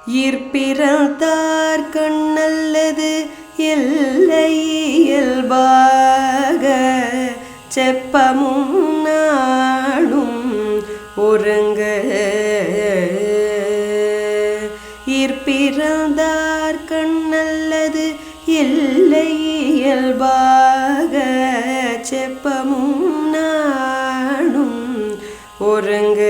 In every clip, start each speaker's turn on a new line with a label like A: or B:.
A: ஈர்ப்பிறந்தார் கண்ணல்லது எல்லை இயல்பாக செப்பமும் நாடும் ஒருங்க ஈர்ப்பிறந்தார் கண்ணல்லது எல்லை இயல்பாக செப்பமும் நாடும் ஒருங்க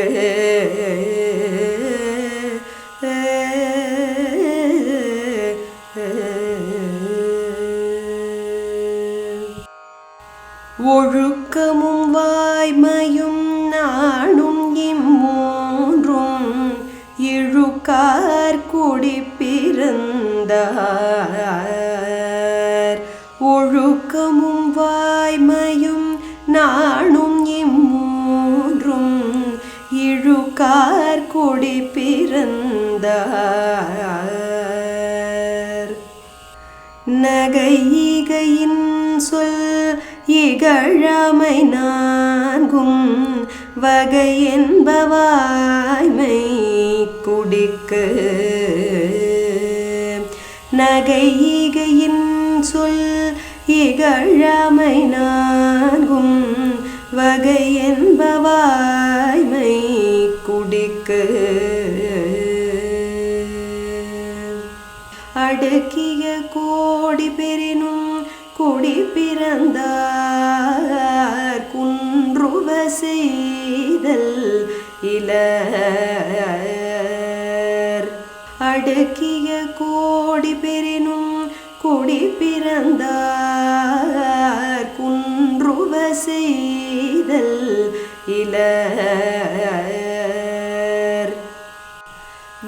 A: ஒழுக்கமும் வாய்மையும் நாணும் இம்மூன்றும் இழுக்கார் குடி பிறந்தார் ஒழுக்கமும் வாய்மையும் நாணும் இம்மூன்றும் இழுக்கார் குடி பிறந்தார் நகையிகையின் சொல் இகழாமை நான்கும் வகை என்பவாய்மை குடிக்கு நகையிகையின் சொல் இகழாமை நான்கும் வகை என்பவாய்மை குடிக்கு அடுக்கிய கோடி பெறினும் குடி பிறந்தார் குன்றுவ செய்தல் இலர் அடுக்கிய கோடி பெறினும் குடி பிறந்தார் குன்றுவ செய்தல் இலர்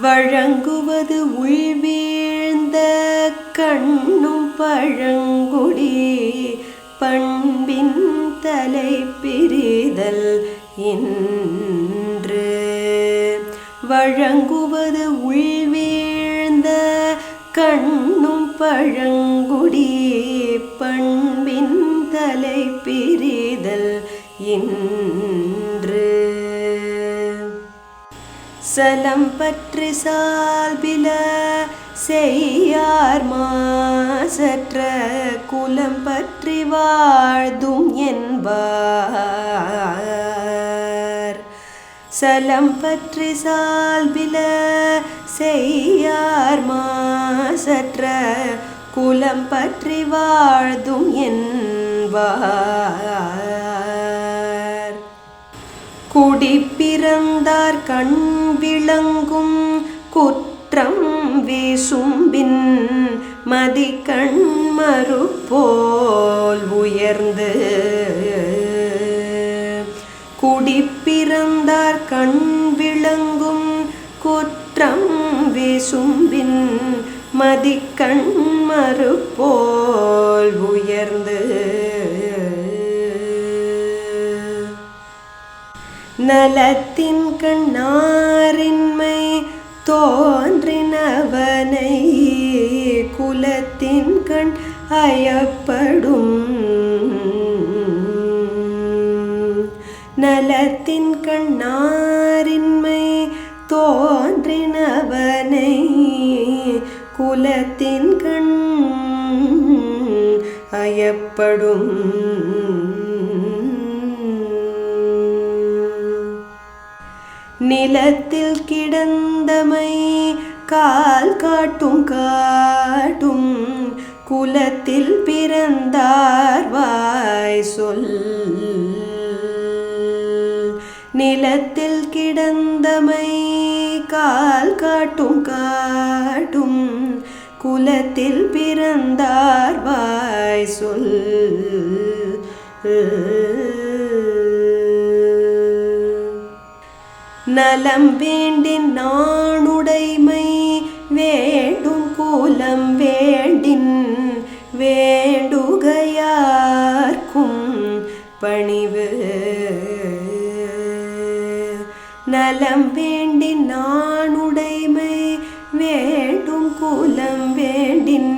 A: வழங்குவது உள்வீழ்ந்த கண்ணும் பழங்குடி பண்பின் தலை பிரிதல் இன்று வழங்குவது உள்வீழ்ந்த கண்ணும் பழங்குடி பண்பின் தலை பிரிதல் இன்று சலம் பற்றி சால்பில செய்யார் மாசற்ற குலம் பற்றி வாழ்தும் என்பார் சலம் பற்றி சால்பில செய்யார் மாசற்ற குலம் பற்றி வாழ்தும் என்பார் குடி பிறந்தார் கண் விளங்கும் குற்றம் வீசும்பின் மதிக்கண் மறுபோல் உயர்ந்து குடி பிறந்தார் கண் விளங்கும் குற்றம் வீசும்பின் மதிக்கண் மறுபோல் உயர்ந்து நலத்தின் கண்ணாரின்மை தோன்றினவனை குலத்தின் கண் அயப்படும் நலத்தின் கண்ணாரின்மை தோன்றினவனை குலத்தின் கண் அயப்படும் நிலத்தில் கிடந்தமை கால் காட்டும் காட்டும் குலத்தில் பிறந்தார் வாய் சொல் நிலத்தில் கிடந்தமை கால் காட்டும் காட்டும் குலத்தில் பிறந்தார் வாய் சொல் நலம் வேண்டின் நாணுடைமை வேண்டும் குலம் வேண்டின் வேண்டுகையார்க்கும் பணிவு நலம் வேண்டின் நாணுடைமை வேண்டும் குலம் வேண்டின்